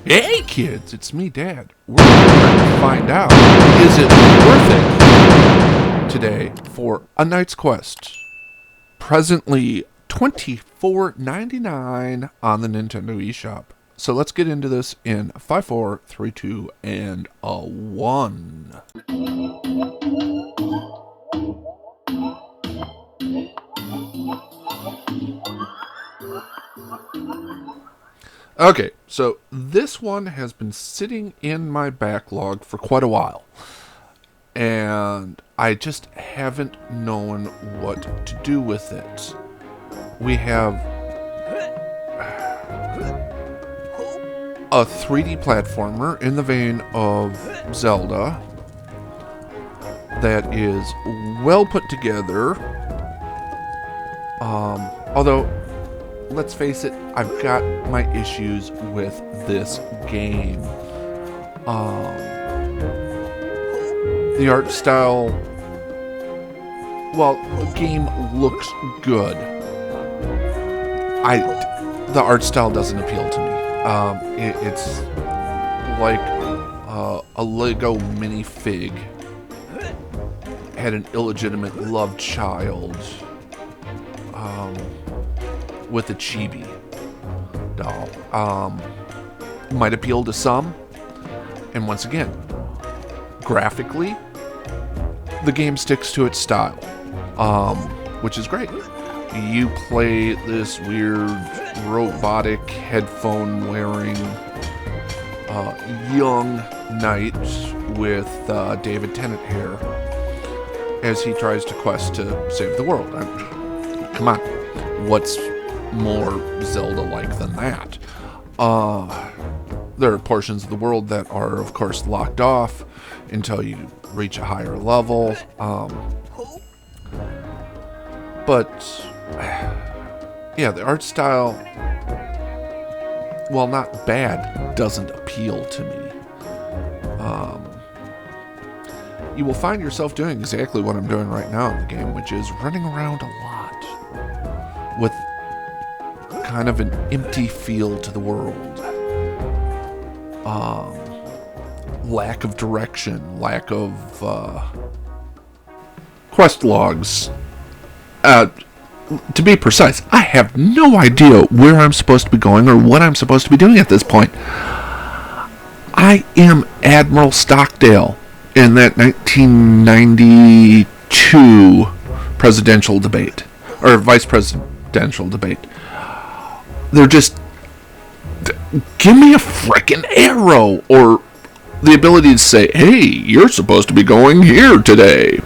Hey kids, it's me, Dad. We're going to find out, is it worth it today for A Knight's Quest? Presently $24.99 on the Nintendo eShop. So let's get into this in 5, 4, 3, 2, and a 1. Okay, so this one has been sitting in my backlog for quite a while, and I just haven't known what to do with it. We have a 3D platformer in the vein of Zelda that is well put together, although let's face it, I've got my issues with this game. The art style, well, the game looks good. The art style doesn't appeal to me. It's like a Lego minifig had an illegitimate love child. With a chibi doll. Might appeal to some. And once again, graphically, the game sticks to its style, which is great. You play this weird robotic headphone-wearing young knight with David Tennant hair as he tries to quest to save the world. Come on, what's more Zelda-like than that? There are portions of the world that are, of course, locked off until you reach a higher level. But yeah, the art style, while not bad, doesn't appeal to me. You will find yourself doing exactly what I'm doing right now in the game, which is running around a lot with kind of an empty feel to the world. Lack of direction, lack of quest logs. To be precise, I have no idea where I'm supposed to be going or what I'm supposed to be doing at this point. I am Admiral Stockdale in that 1992 presidential debate, or vice presidential debate. They're just, give me a frickin' arrow, or the ability to say, hey, you're supposed to be going here today.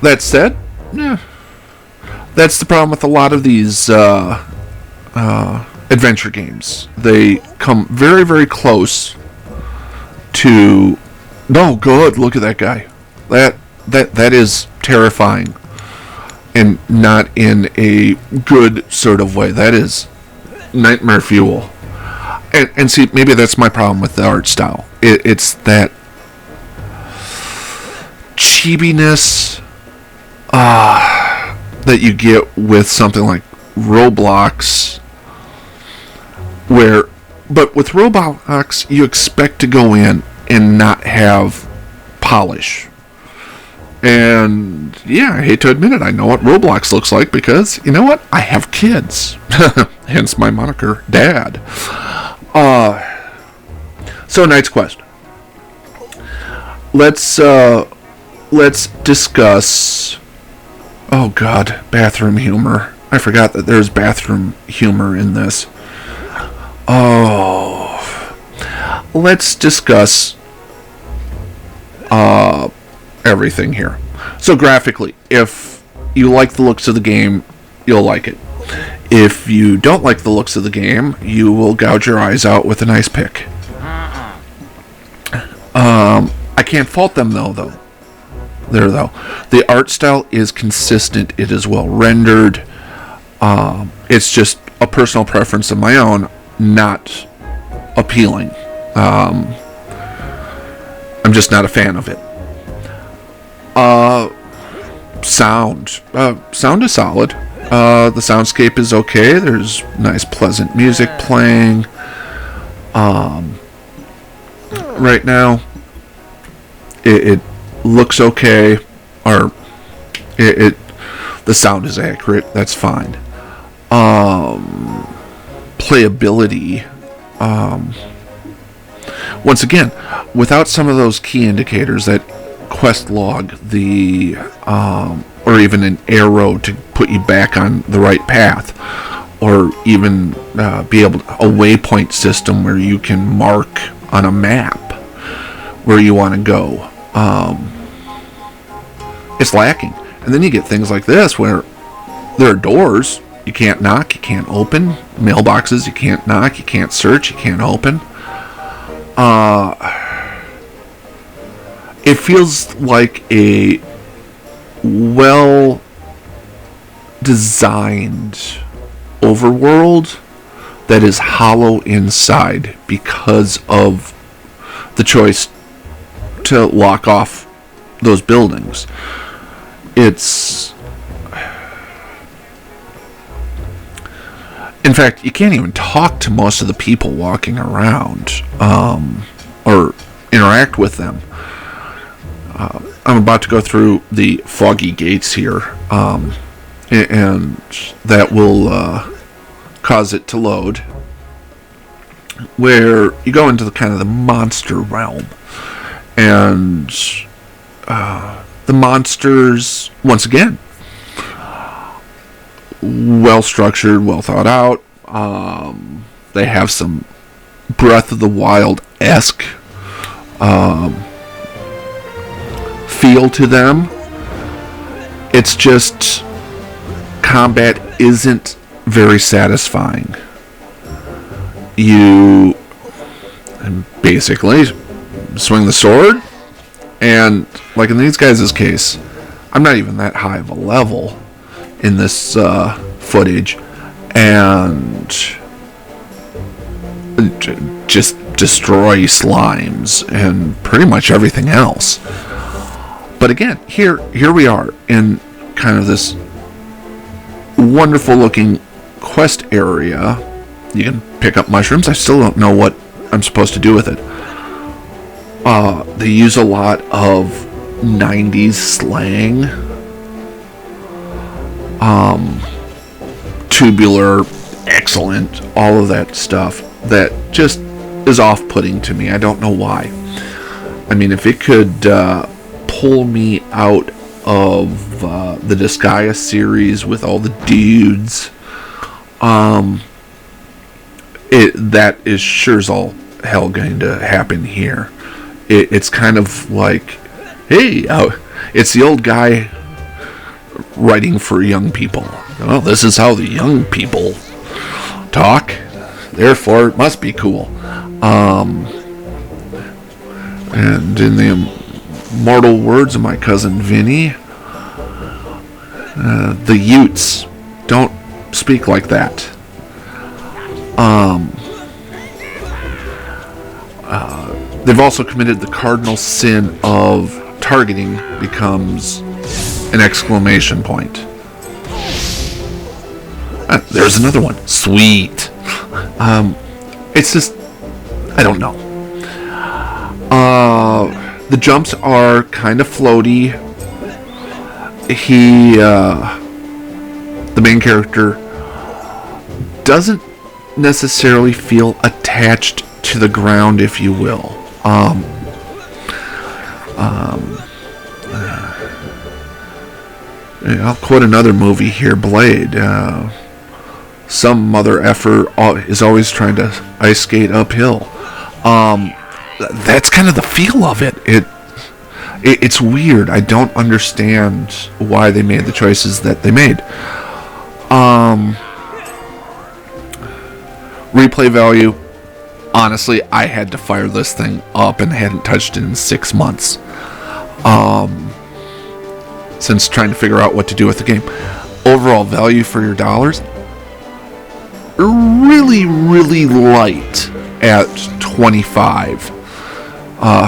That said, that's the problem with a lot of these adventure games. They come very, very close to, no, good, look at that guy. That is terrifying. And not in a good sort of way. That is nightmare fuel. And see, maybe that's my problem with the art style. It's that chibiness that you get with something like Roblox, but with Roblox, you expect to go in and not have polish. And yeah, I hate to admit it, I know what Roblox looks like because, you know what? I have kids. Hence my moniker, Dad. So, Knight's Quest. Let's discuss... Oh god, bathroom humor. I forgot that there's bathroom humor in this. Oh. Let's discuss everything here. So graphically, if you like the looks of the game, you'll like it. If you don't like the looks of the game, you will gouge your eyes out with a nice pick. I can't fault them though. The art style is consistent. It is well rendered. It's just a personal preference of my own, not appealing. I'm just not a fan of it. Sound is solid. The soundscape is okay. There's nice, pleasant music playing. Right now, it looks okay, or the sound is accurate. That's fine. Playability. Once again, without some of those key indicators, that quest log, or even an arrow to put you back on the right path, or even be able to, a waypoint system where you can mark on a map where you want to go. It's lacking. And then you get things like this where there are doors you can't knock, you can't open, mailboxes you can't knock, you can't search, you can't open. It feels like a well designed overworld that is hollow inside because of the choice to lock off those buildings. In fact, you can't even talk to most of the people walking around, or interact with them. I'm about to go through the foggy gates here, and that will cause it to load, where you go into the kind of the monster realm, and the monsters, once again, well structured, well thought out. They have some Breath of the Wild-esque feel to them. It's just combat isn't very satisfying. You basically swing the sword, and like in these guys' case, I'm not even that high of a level in this footage, and just destroy slimes and pretty much everything else. But again, here we are in kind of this wonderful looking quest area. You can pick up mushrooms. I still don't know what I'm supposed to do with it. They use a lot of 90s slang. Tubular, excellent, all of that stuff that just is off-putting to me. I don't know why. I mean, if it could pull me out of the Disgaea series with all the dudes, that is sure as all hell going to happen here. It's kind of like, hey, it's the old guy writing for young people. Well, this is how the young people talk, therefore it must be cool. And in the immortal words of my cousin Vinny, the Utes don't speak like that. They've also committed the cardinal sin of targeting becomes an exclamation point. There's another one. Sweet. It's just, I don't know. The jumps are kind of floaty. The main character, doesn't necessarily feel attached to the ground, if you will. I'll quote another movie here, Blade. Some mother effer is always trying to ice skate uphill. That's kind of the feel of it. It's weird. I don't understand why they made the choices that they made. Replay value. Honestly, I had to fire this thing up and hadn't touched it in 6 months. Since trying to figure out what to do with the game. Overall value for your dollars, really, really light at $25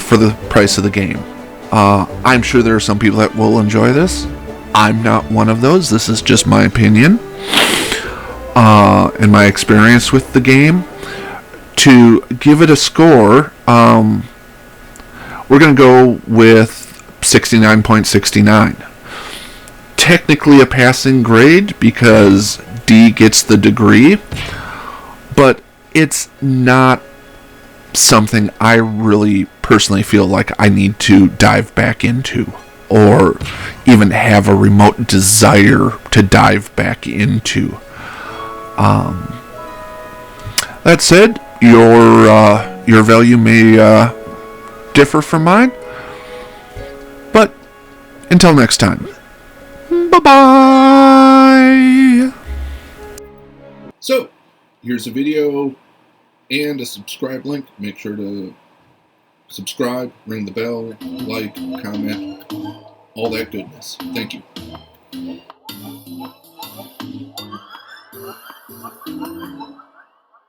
for the price of the game. I'm sure there are some people that will enjoy this. I'm not one of those. This is just my opinion and my experience with the game. To give it a score, we're going to go with 69.69. Technically a passing grade because D gets the degree, but it's not something I really personally feel like I need to dive back into, or even have a remote desire to dive back into. That said, your value may differ from mine, but until next time, bye-bye! So, here's a video and a subscribe link. Make sure to subscribe, ring the bell, like, comment, all that goodness. Thank you.